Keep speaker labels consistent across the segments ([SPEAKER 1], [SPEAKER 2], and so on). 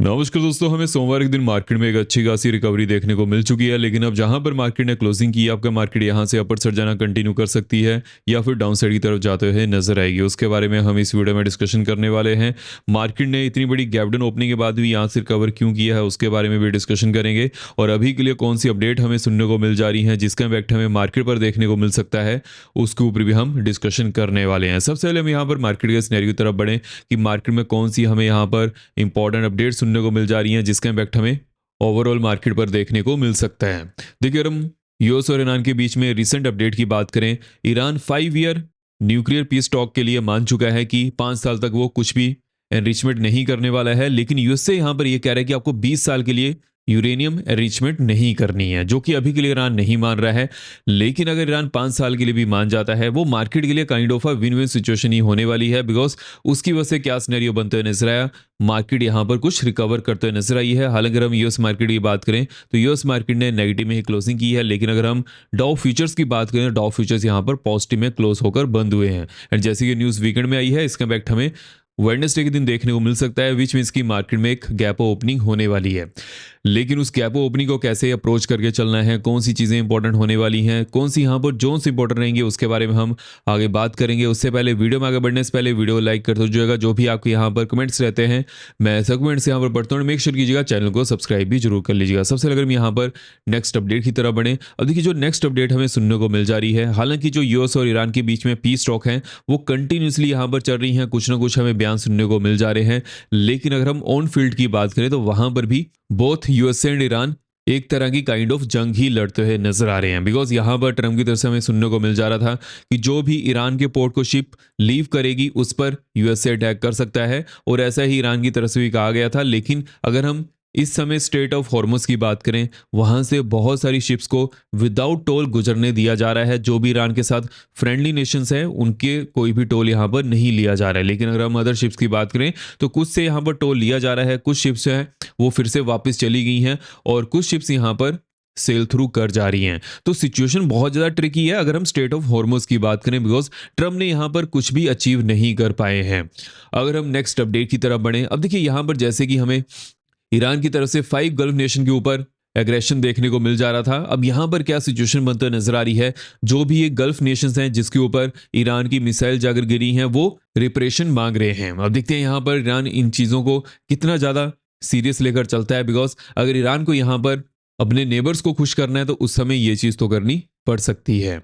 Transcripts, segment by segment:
[SPEAKER 1] नमस्कार दोस्तों, हमें सोमवार के दिन मार्केट में एक अच्छी खासी रिकवरी देखने को मिल चुकी है। लेकिन अब जहां पर मार्केट ने क्लोजिंग की, आपका मार्केट यहां से अपर साइड जाना कंटिन्यू कर सकती है या फिर डाउन साइड की तरफ जाते हुए नजर आएगी। उसके बारे में हम इस वीडियो में डिस्कशन करने वाले हैं। मार्केट ने इतनी बड़ी गैप डाउन ओपनिंग के बाद भी यहां से रिकवर क्यों किया है, उसके बारे में भी डिस्कशन करेंगे। और अभी के लिए कौन सी अपडेट हमें सुनने को मिल जा रही है जिसका इम्पैक्ट हमें मार्केट पर देखने को मिल सकता है, उसके ऊपर भी हम डिस्कशन करने वाले हैं। सबसे पहले हम यहाँ पर मार्केट के सिनेरियो की तरफ बढ़े कि मार्केट में कौन सी हमें यहाँ पर इंपॉर्टेंट अपडेट सुनने को मिल जा रही है जिसका इम्पैक्ट हमें ओवरऑल मार्केट पर देखने को मिल सकता है। देखिए, अगर हम यूएस और ईरान के बीच में रिसेंट अपडेट की बात करें, Iran 5 year nuclear piece talk के लिए मान चुका है कि 5 साल तक वो कुछ भी एनरिचमेंट नहीं करने वाला है। लेकिन यूएसए यहां पर ये कह रहा है कि आपको 20 साल के लिए यूरेनियम एनरिचमेंट नहीं करनी है, जो कि अभी के लिए ईरान नहीं मान रहा है। लेकिन अगर ईरान 5 साल के लिए भी मान जाता है, वो मार्केट के लिए kind of a win win situation ही होने वाली है। बिकॉज उसकी वजह से क्या सिनेरियो बनते हुए नजर आया, मार्केट यहां पर कुछ रिकवर करते हुए नजर आई है। हालांकि अगर हम यूएस मार्केट की बात करें तो यूएस मार्केट ने नेगेटिव में ही क्लोजिंग की है। लेकिन अगर हम डाउ फ्यूचर्स की बात करें, डाउ फ्यूचर्स यहां पर पॉजिटिव में क्लोज होकर बंद हुए हैं। एंड जैसे कि न्यूज़ वीकेंड में आई है, इसका इम्पैक्ट हमें वेडनेसडे के दिन देखने को मिल सकता है, विच मीन्स की मार्केट में एक गैप ओपनिंग होने वाली है। लेकिन उस गैप ओपनिंग को कैसे अप्रोच करके चलना है, कौन सी चीज़ें इंपॉर्टेंट होने वाली हैं, कौन सी यहाँ पर जोन्स इंपॉर्टेंट रहेंगे, उसके बारे में हम आगे बात करेंगे। उससे पहले वीडियो में आगे बढ़ने से पहले वीडियो लाइक करते जाएगा। जो भी आपके यहाँ पर कमेंट्स रहते हैं, मैं ऐसा कमेंट्स यहाँ पर पढ़ता हूँ। मेक श्योर कीजिएगा चैनल को सब्सक्राइब भी जरूर कर लीजिएगा। सबसे पहले अगर हम यहाँ पर नेक्स्ट अपडेट की तरफ बढ़े, अब देखिए जो नेक्स्ट अपडेट हमें सुनने को मिल जा रही है, हालांकि जो यूएस और ईरान के बीच में पीस टॉक है वो कंटिन्यूसली यहाँ पर चल रही है, कुछ ना कुछ हमें बयान सुनने को मिल जा रहे हैं। लेकिन अगर हम ऑन फील्ड की बात करें तो वहां पर भी बोथ यूएसए एंड ईरान एक तरह की काइंड ऑफ जंग ही लड़ते हुए नजर आ रहे हैं। बिकॉज यहां पर ट्रम्प की तरफ से हमें सुनने को मिल जा रहा था कि जो भी ईरान के पोर्ट को शिप लीव करेगी उस पर यूएसए अटैक कर सकता है, और ऐसा ही ईरान की तरफ से भी कहा गया था। लेकिन अगर हम इस समय स्ट्रेट ऑफ हॉर्मुज की बात करें, वहां से बहुत सारी शिप्स को विदाउट टोल गुजरने दिया जा रहा है। जो भी ईरान के साथ फ्रेंडली नेशंस हैं उनके कोई भी टोल यहां पर नहीं लिया जा रहा है। लेकिन अगर हम अदर शिप्स की बात करें तो कुछ से यहां पर टोल लिया जा रहा है, कुछ शिप्स हैं वो फिर से वापस चली गई हैं, और कुछ शिप्स यहां पर सेल थ्रू कर जा रही हैं। तो सिचुएशन बहुत ज्यादा ट्रिकी है अगर हम स्टेट ऑफ हॉर्मुज की बात करें, बिकॉज ट्रम्प ने यहां पर कुछ भी अचीव नहीं कर पाए हैं। अगर हम नेक्स्ट अपडेट की तरफ बढ़े, अब देखिए यहां पर जैसे कि हमें ईरान की तरफ से 5 गल्फ नेशन के ऊपर एग्रेशन देखने को मिल जा रहा था, अब यहां पर क्या सिचुएशन बनते नजर आ रही है। जो भी ये गल्फ नेशंस हैं जिसके ऊपर ईरान की मिसाइल जाकर गिरी हैं, वो रिपरेशन मांग रहे हैं। अब देखते हैं यहां पर ईरान इन चीजों को कितना ज्यादा सीरियस लेकर चलता है। बिकॉज अगर ईरान को यहां पर अपने नेबर्स को खुश करना है तो उस समय ये चीज तो करनी पड़ सकती है।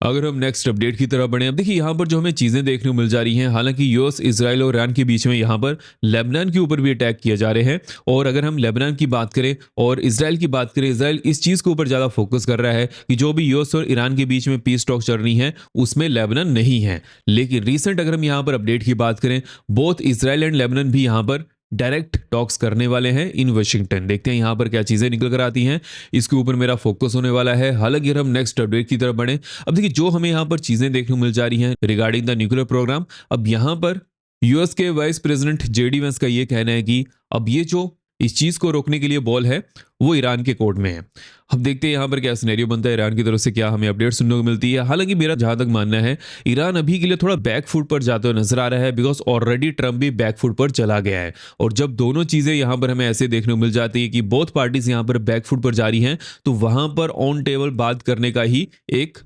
[SPEAKER 1] अगर हम नेक्स्ट अपडेट की तरफ बढ़े, अब देखिए यहाँ पर जो हमें चीजें देखने को मिल जा रही हैं, हालांकि यूएस इजराइल और ईरान के बीच में यहाँ पर लेबनान के ऊपर भी अटैक किए जा रहे हैं। और अगर हम लेबनान की बात करें और इजराइल की बात करें, इजराइल इस चीज के ऊपर ज्यादा फोकस कर रहा है कि जो भी यूएस और ईरान के बीच में पीस टॉक चल रही है उसमें लेबनान नहीं है। लेकिन रिसेंट अगर हम यहाँ पर अपडेट की बात करें, बोथ इजराइल एंड लेबनान भी यहाँ पर डायरेक्ट टॉक्स करने वाले हैं इन वाशिंगटन। देखते हैं यहां पर क्या चीजें निकल कर आती हैं, इसके ऊपर मेरा फोकस होने वाला है। हालांकि हम नेक्स्ट अपडेट की तरफ बढ़े, अब देखिए जो हमें यहां पर चीजें देखने को मिल जा रही हैं रिगार्डिंग द न्यूक्लियर प्रोग्राम, अब यहां पर यूएस के वाइस प्रेसिडेंट जेडी वेंस का यह कहना है कि अब ये जो इस चीज को रोकने के लिए बॉल है वो ईरान के कोर्ट में है। अब देखते हैं यहां पर क्या सिनेरियो बनता है, ईरान की तरफ से क्या हमें अपडेट सुनने को मिलती है। हालांकि मेरा जहां तक मानना है, ईरान अभी के लिए थोड़ा बैक फुट पर जाते हुए नजर आ रहा है, बिकॉज ऑलरेडी ट्रम्प भी बैक फुट पर चला गया है। और जब दोनों चीजें यहां पर हमें ऐसे देखने को मिल जाती है कि बोथ पार्टीज यहां पर बैक फुट पर जा रही हैं, तो वहां पर ऑन टेबल बात करने का ही एक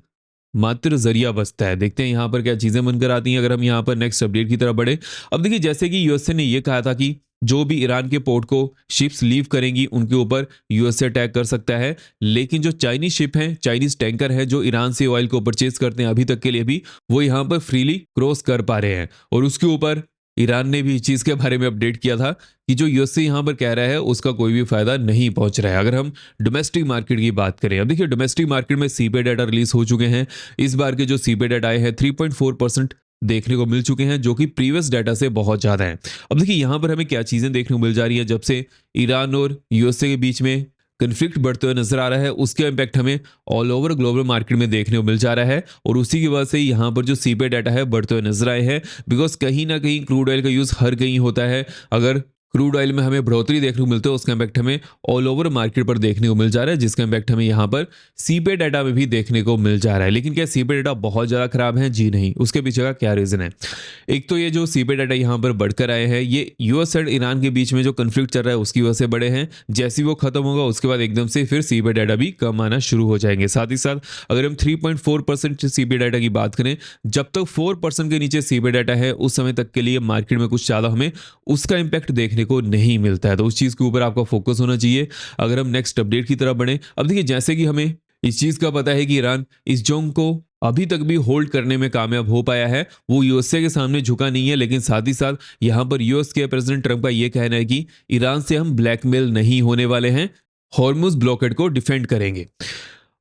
[SPEAKER 1] मात्र जरिया बचता है। देखते हैं यहां पर क्या चीजें बनकर आती हैं। अगर हम यहां पर नेक्स्ट अपडेट की तरफ बढ़े, अब देखिए जैसे कि यूएसए ने यह कहा था कि जो भी ईरान के पोर्ट को शिप्स लीव करेंगी उनके ऊपर यूएसए अटैक कर सकता है। लेकिन जो चाइनीज शिप हैं, चाइनीज टैंकर हैं जो ईरान से ऑयल को परचेज करते हैं, अभी तक के लिए भी वो यहां पर फ्रीली क्रॉस कर पा रहे हैं। और उसके ऊपर ईरान ने भी इस चीज के बारे में अपडेट किया था कि जो यूएसए यहां पर कह रहा है उसका कोई भी फायदा नहीं पहुंच रहा है। अगर हम डोमेस्टिक मार्केट की बात करें, अब देखिए डोमेस्टिक मार्केट में सीपीआई डाटा रिलीज हो चुके हैं। इस बार के जो सीपीआई डाटा आए हैं 3.4% देखने को मिल चुके हैं, जो कि प्रीवियस डाटा से बहुत ज्यादा है। अब देखिए यहां पर हमें क्या चीजें देखने को मिल जा रही है, जब से ईरान और यूएसए के बीच में कन्फ्लिक्ट बढ़ते हुए नजर आ रहा है, उसका इंपैक्ट हमें ऑल ओवर ग्लोबल मार्केट में देखने को मिल जा रहा है। और उसी की वजह से यहाँ पर जो सीपीआई डाटा है बढ़ते हुए नजर आए हैं, बिकॉज कहीं ना कहीं क्रूड ऑयल का यूज हर कहीं होता है। अगर क्रूड ऑयल में हमें बढ़ोतरी देखने को मिलता है, उसका इंपैक्ट हमें ऑल ओवर मार्केट पर देखने को मिल जा रहा है, जिसका इंपैक्ट हमें यहाँ पर सीपे डाटा में भी देखने को मिल जा रहा है। लेकिन क्या सीपे डाटा बहुत ज़्यादा खराब है? जी नहीं। उसके पीछे का क्या रीज़न है? एक तो ये जो सीपे डाटा यहाँ पर बढ़कर आए हैं, ये यूएस एंड ईरान के बीच में जो कन्फ्लिक्ट चल रहा है उसकी वजह से बढ़े हैं। जैसे ही वो खत्म होगा उसके बाद एकदम से फिर सीपे डाटा भी कम आना शुरू हो जाएंगे। साथ ही साथ अगर हम 3.4% सीपे डाटा की बात करें, जब तक 4% के नीचे सीपे डाटा है उस समय तक के लिए मार्केट में कुछ ज़्यादा हमें उसका इंपैक्ट देखने को नहीं मिलता है। तो उस चीज़ के ऊपर आपका फोकस होना चाहिए। अगर हम नेक्स्ट अपडेट की तरफ बढ़े, अब देखिए जैसे कि हमें इस चीज़ का पता है कि ईरान इस जंग को अभी तक भी होल्ड करने में कामयाब हो पाया है, वो यूएसए के सामने झुका नहीं है। लेकिन साथ ही साथ यहाँ पर यूएस के प्रेसिडेंट ट्रंप का ये कहना है कि ईरान से हम ब्लैकमेल नहीं होने वाले हैं, हॉर्मुज ब्लॉकेड को डिफेंड करेंगे।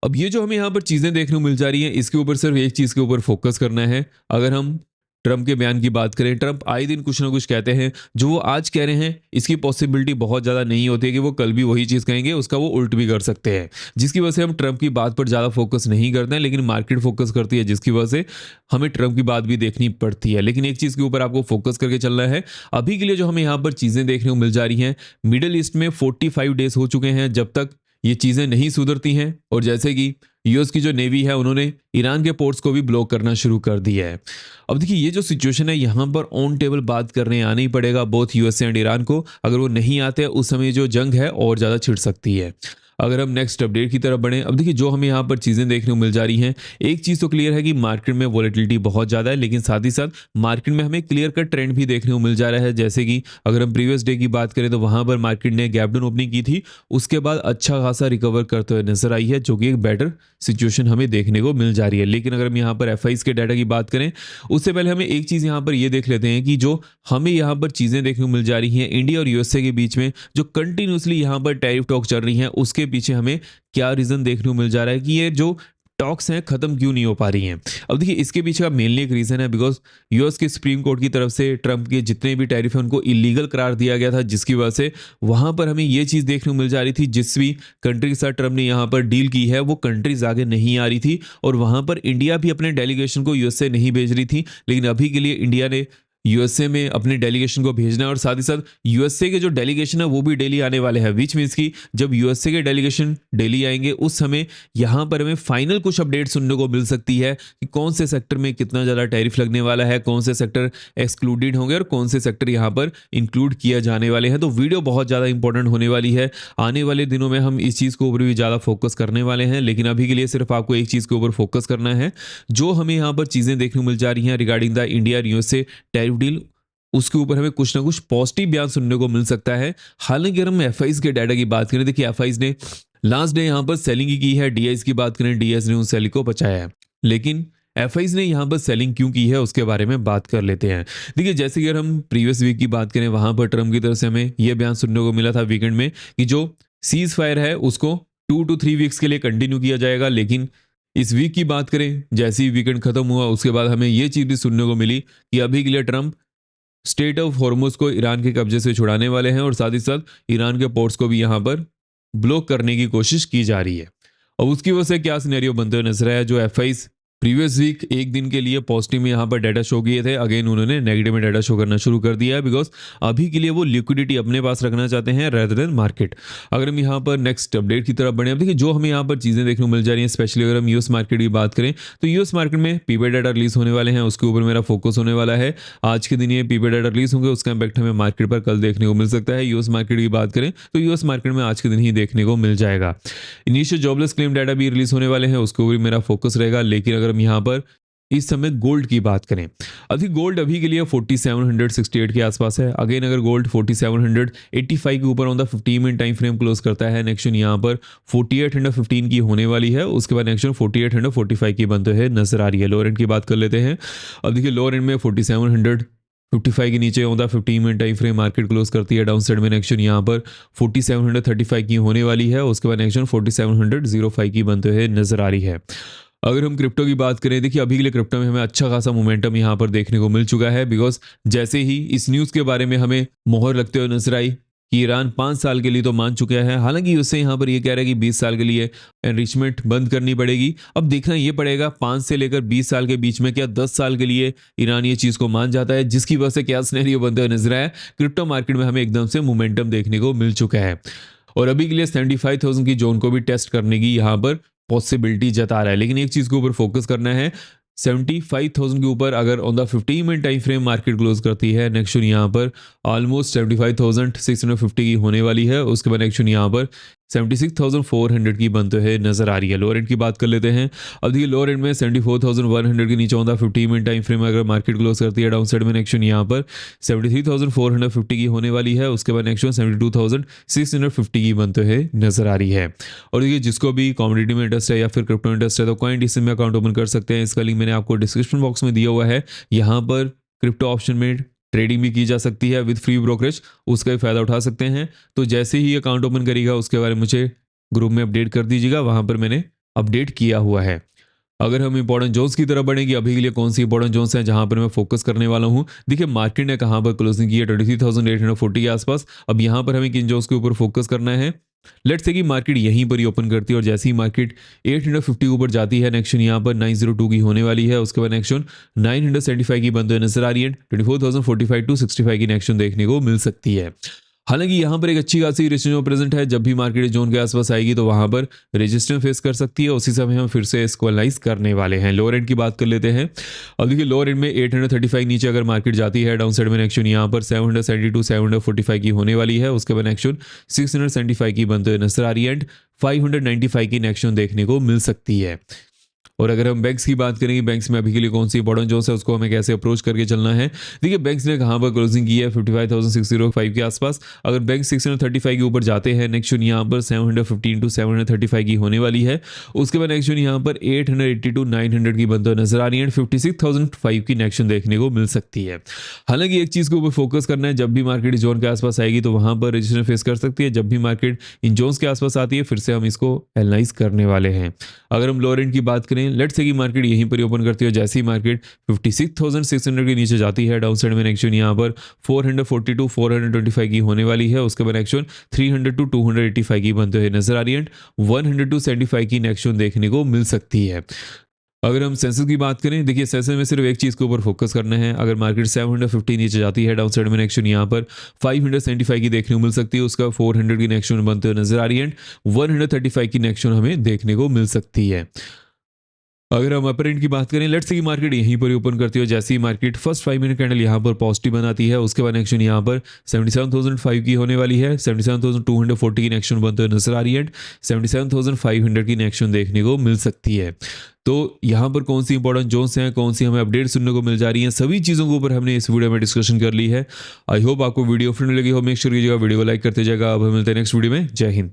[SPEAKER 1] अब ये जो हमें यहाँ पर चीज़ें देखने को मिल जा रही हैं, इसके ऊपर सिर्फ एक चीज़ के ऊपर फोकस करना है। अगर हम ट्रंप के बयान की बात करें, ट्रंप आए दिन कुछ ना कुछ कहते हैं। जो वो आज कह रहे हैं इसकी पॉसिबिलिटी बहुत ज़्यादा नहीं होती है कि वो कल भी वही चीज़ कहेंगे, उसका वो उल्ट भी कर सकते हैं। जिसकी वजह से हम ट्रंप की बात पर ज़्यादा फोकस नहीं करते हैं, लेकिन मार्केट फोकस करती है, जिसकी वजह से हमें ट्रंप की बात भी देखनी पड़ती है। लेकिन एक चीज़ के ऊपर आपको फोकस करके चलना है। अभी के लिए जो हमें यहाँ पर चीज़ें देखने को मिल जा रही हैं, मिडल ईस्ट में 45 डेज हो चुके हैं जब तक ये चीज़ें नहीं सुधरती हैं। और जैसे कि यूएस की जो नेवी है उन्होंने ईरान के पोर्ट्स को भी ब्लॉक करना शुरू कर दिया है। अब देखिए ये जो सिचुएशन है, यहाँ पर ऑन टेबल बात करने आना ही पड़ेगा बोथ यूएसए एंड ईरान को। अगर वो नहीं आते उस समय जो जंग है और ज़्यादा छिड़ सकती है। अगर हम नेक्स्ट अपडेट की तरफ बढ़ें, अब देखिए जो हमें यहाँ पर चीज़ें देखने को मिल जा रही हैं, एक चीज़ तो क्लियर है कि मार्केट में वॉलेटिलिटी बहुत ज़्यादा है, लेकिन साथ ही साथ मार्केट में हमें क्लियर कट ट्रेंड भी देखने को मिल जा रहा है। जैसे कि अगर हम प्रीवियस डे की बात करें तो वहाँ पर मार्केट ने गैप डाउन ओपनिंग की थी, उसके बाद अच्छा खासा रिकवर करते हुए नजर आई है, जो कि एक बेटर सिचुएशन हमें देखने को मिल जा रही है। लेकिन अगर हम यहाँ पर एफआईज के डाटा की बात करें, उससे पहले हमें एक चीज़ यहाँ पर ये देख लेते हैं कि जो हमें यहाँ पर चीज़ें देखने को मिल जा रही हैं इंडिया और यूएसए के बीच में जो कंटिन्यूसली यहाँ पर टैरिफ टॉक चल रही हैं, उसके पीछे हमें क्या रीजन देखने को मिल जा रहा है कि ये जो टॉक्स हैं खत्म क्यों नहीं हो पा रही हैं। अब देखिए इसके पीछे का मेनली एक रीजन है, बिकॉज यूएस के सुप्रीम कोर्ट की तरफ से ट्रंप के जितने भी टैरिफ हैं उनको इलीगल करार दिया गया था, जिसकी वजह से वहां पर हमें ये चीज़ देखने को मिल जा रही थी, जिस भी कंट्री के साथ ट्रंप ने यहाँ पर डील की है वो कंट्रीज आगे नहीं आ रही थी। और वहां पर इंडिया भी अपने डेलीगेशन को यूएस से नहीं भेज रही थी, लेकिन अभी के लिए इंडिया ने यूएसए में अपने डेलीगेशन को भेजना है। और साथ ही साथ यूएसए के जो डेलीगेशन है वो भी दिल्ली आने वाले हैं, विच मीन्स कि जब यूएसए के डेलीगेशन दिल्ली आएंगे उस समय यहाँ पर हमें फाइनल कुछ अपडेट सुनने को मिल सकती है कि कौन से सेक्टर में कितना ज़्यादा टैरिफ लगने वाला है, कौन से सेक्टर एक्सक्लूडेड होंगे और कौन से सेक्टर यहाँ पर इंक्लूड किया जाने वाले हैं। तो वीडियो बहुत ज़्यादा इंपॉर्टेंट होने वाली है। आने वाले दिनों में हम इस चीज़ के ऊपर भी ज़्यादा फोकस करने वाले हैं, लेकिन अभी के लिए सिर्फ आपको एक चीज़ के ऊपर फोकस करना है। जो हमें यहाँ पर चीज़ें देखने को मिल जा रही हैं regarding the India USA tariff deal, उसके ऊपर हमें कुछ ना कुछ पॉजिटिव बयान सुनने को मिल सकता है। हालांकि अगर हम एफआईज के डाटा की बात करें, देखिए एफआईज ने लास्ट डे यहाँ पर सेलिंग की है, डीआईज की बात करें डीएस ने उस सेलिंग को बचाया है। लेकिन एफआईज ने यहाँ पर सेलिंग क्यों की है उसके बारे में बात कर लेते हैं। देखिए जैसे कि अगर हम प्रीवियस वीक की बात करें, वहां पर ट्रम्प की तरफ से हमें यह बयान सुनने को मिला था वीकेंड में कि जो सीज फायर है उसको 2 to 3 वीक्स के लिए कंटिन्यू किया जाएगा। लेकिन इस वीक की बात करें, जैसे ही वीकेंड खत्म हुआ उसके बाद हमें यह चीज़ भी सुनने को मिली कि अभी के लिए ट्रंप स्टेट ऑफ हॉर्मुज को ईरान के कब्जे से छुड़ाने वाले हैं और साथ ही साथ ईरान के पोर्ट्स को भी यहाँ पर ब्लॉक करने की कोशिश की जा रही है। अब उसकी वजह से क्या सिनेरियो बनते हुए नजर आया, जो एफआईज प्रीवियस वीक एक दिन के लिए पॉजिटिव में यहाँ पर डाटा शो किए थे, अगेन उन्होंने नेगेटिव में डाटा शो करना शुरू कर दिया है, बिकॉज अभी के लिए वो लिक्विडिटी अपने पास रखना चाहते हैं रेदर देन मार्केट। अगर हम यहाँ पर नेक्स्ट अपडेट की तरफ बढ़े, अब देखिए जो हमें यहाँ पर चीज़ें देखने को मिल जा रही हैं, स्पेशली अगर हम यूएस मार्केट की बात करें तो यूएस मार्केट में पीपे डाटा रिलीज होने वाले हैं, उसके ऊपर मेरा फोकस होने वाला है। आज के दिन ये पीपे डाटा रिलीज होंगे, उसका इंपैक्ट हमें मार्केट पर कल देखने को मिल सकता है। यूएस मार्केट की बात करें तो यूएस मार्केट में आज के दिन ही देखने को मिल जाएगा। इनिशियल जॉबलेस क्लेम डाटा भी रिलीज होने वाले हैं, उसके ऊपर मेरा फोकस रहेगा। लेकिन अगर हम यहाँ पर इस समय गोल्ड की बात करें, गोल्ड अभी के लिए 4768 के आसपास है। अगेन अगर गोल्ड 4785 के ऊपर on the 15 minute time frame close करता है, नेक्स्ट यहाँ पर 4815 की होने वाली है, उसके बाद नेक्स्ट 4845 की बनते हुए नजर आ रही है। लोअर एंड की बात कर लेते हैं। अब देखिए लोअर एंड में 4755 के नीचे on the 15 minute time frame market close करती है। डाउन साइड में नेक्स्ट यहाँ पर 4735 की होने वाली है, उसके बाद नेक्स्ट 4705 की बनते हुए नजर आ रही है। अगर हम क्रिप्टो की बात करें, देखिए अभी के लिए क्रिप्टो में हमें अच्छा खासा मोमेंटम यहाँ पर देखने को मिल चुका है, बिकॉज जैसे ही इस न्यूज़ के बारे में हमें मोहर लगते हुए नजर आई कि ईरान 5 साल के लिए तो मान चुका है, हालांकि उससे यहाँ पर ये कह रहा है कि 20 साल के लिए एनरिचमेंट बंद करनी पड़ेगी। अब देखना ये पड़ेगा 5 से लेकर 20 साल के बीच में क्या 10 साल के लिए ईरान ये चीज़ को मान जाता है, जिसकी वजह से क्या सिनेरियो बनता हुआ नजर आया। क्रिप्टो मार्केट में हमें एकदम से मोमेंटम देखने को मिल चुका है और अभी के लिए 75,000 की जोन को भी टेस्ट करने की यहाँ पर पॉसिबिलिटी जता रहा है। लेकिन एक चीज़ के ऊपर फोकस करना है, 75,000 के ऊपर अगर on the 15 minute time frame market close करती है, नेक्स्ट यहाँ पर ऑलमोस्ट 75,650 की होने वाली है। उसके बाद नेक्स्ट यहाँ पर 76,400 की बनते हुए नजर आ रही है। लोअर एंड की बात कर लेते हैं। अब देखिए लोअर एंड में 74,100 के नीचे होता 15 मिनट टाइम फ्रेम अगर मार्केट क्लोज करती है, डाउन साइड में नेक्स्ट यहाँ पर 73,450 की होने वाली है। उसके बाद नेक्स्ट 72,650 की बनते हुए नजर आ रही है। और देखिए जिसको भी कॉमोडिटी में इंटरेस्ट है या फिर क्रिप्टो इंटरेस्ट है तो CoinDesk में अकाउंट ओपन कर सकते हैं। इसका लिंक मैंने आपको डिस्क्रिप्शन बॉक्स में दिया हुआ है। यहाँ पर क्रिप्टो ऑप्शन में ट्रेडिंग भी की जा सकती है विद फ्री ब्रोकरेज, उसका भी फायदा उठा सकते हैं। तो जैसे ही अकाउंट ओपन करेगा उसके बारे में मुझे ग्रुप में अपडेट कर दीजिएगा, वहां पर मैंने अपडेट किया हुआ है। अगर हम इंपॉर्टेंट जोन्स की तरफ बढ़ेंगे, अभी के लिए कौन सी इंपॉर्टेंट जोन्स हैं जहां पर मैं फोकस करने वाला हूं। देखिए मार्केट ने कहां पर क्लोजिंग की है 23,840 के आसपास। अब यहां पर हमें किन जोन्स के ऊपर फोकस करना है। लेट्स से कि मार्केट यहीं पर ही ओपन करती है और जैसे ही मार्केट 850 के ऊपर जाती है, नेक्स्ट यहाँ पर 902 की होने वाली है। उसके बाद नेक्स्ट 975 की बनते हुए नजर आ रही है। 24,045 टू 65 की नेक्स्ट देखने को मिल सकती है। हालांकि यहाँ पर एक अच्छी खासी रेजिस्टेंस प्रेजेंट है, जब भी मार्केट जोन के आसपास आएगी तो वहां पर रेजिस्टेंस फेस कर सकती है। उसी समय हम फिर से इसको एनालाइज करने वाले हैं। लोअर एंड की बात कर लेते हैं। अब देखिए लोअर एंड में 835 नीचे अगर मार्केट जाती है, डाउन साइड में नेक्स्ट यहाँ पर 772 745 की होने वाली है। उसके बाद नेक्स्ट 675 की बनते हुए नजर आ रही है एंड 595 की नेक्स्ट देखने को मिल सकती है। और अगर हम बैंक्स की बात करेंगे, बैंक्स में अभी के लिए कौन सी इंपॉर्टेंट जोन्स है उसको हमें कैसे अप्रोच करके चलना है। देखिए बैंक्स ने कहां पर क्लोजिंग की है 55,605 के आसपास। अगर बैंक 635 के ऊपर जाते हैं, नेक्स्ट यहाँ पर 715 टू 735 की होने वाली है। उसके बाद नेक्स्ट यहाँ पर 880 टू 900 की बनते हुए नजर आ रही है। 56,005 की नेक्स्ट देखने को मिल सकती है। हालांकि एक चीज के ऊपर फोकस करना है, जब भी मार्केट इस जोन के आसपास आएगी तो वहां पर रजिस्ट्रेशन फेस कर सकती है। जब भी मार्केट इन जोन्स के आसपास आती है फिर से हम इसको एनालाइज करने वाले हैं। अगर हम लोअर एंड की बात करें, लेट्स से कि मार्केट यहीं पर ओपन करती है, जैसे ही मार्केट 56,600 के नीचे जाती है, डाउन साइड में एक्शन यहाँ पर 440 टू 425 की होने वाली है। उसके बाद एक्शन 300 टू 285 की बनते हुए नजर आ रही है। 100 टू 75 की एक्शन देखने को मिल सकती है। अगर हम सेंसेस की बात करें, देखिए सेंसेस में सिर्फ एक चीज़ के ऊपर फोकस करना है। अगर मार्केट 750 नीचे जाती है, डाउन साइड में एक्शन यहाँ पर 575 की देखने को मिल सकती है। उसका 400 की एक्शन बनते हुए नजर आ रही है। 135 की एक्शन हमें देखने को मिल सकती है। अगर हम अपर एंड की बात करें, लेट्स से कि मार्केट यहीं पर ओपन करती है, जैसे ही मार्केट फर्स्ट 5 मिनट कैंडल यहाँ पर पॉजिटिव बनाती है, उसके बाद एक्शन यहाँ पर 77,005 की होने वाली है। 77,240 की एक्शन बनते हुए नजर आ रही है। 77,500 की एक्शन देखने को मिल सकती है। तो यहाँ पर कौन सी इंपॉर्टेंट जोन्स हैं, कौन सी हमें अपडेट सुनने को मिल जा रही हैं, सभी चीज़ों के ऊपर हमने इस वीडियो में डिस्कशन कर ली है। आई होप आपको वीडियो फ्रेंड लगी हो। मेक श्योर कीजिएगा वीडियो को लाइक करते जाएगा। अब हम मिलते हैं नेक्स्ट वीडियो में। जय हिंद।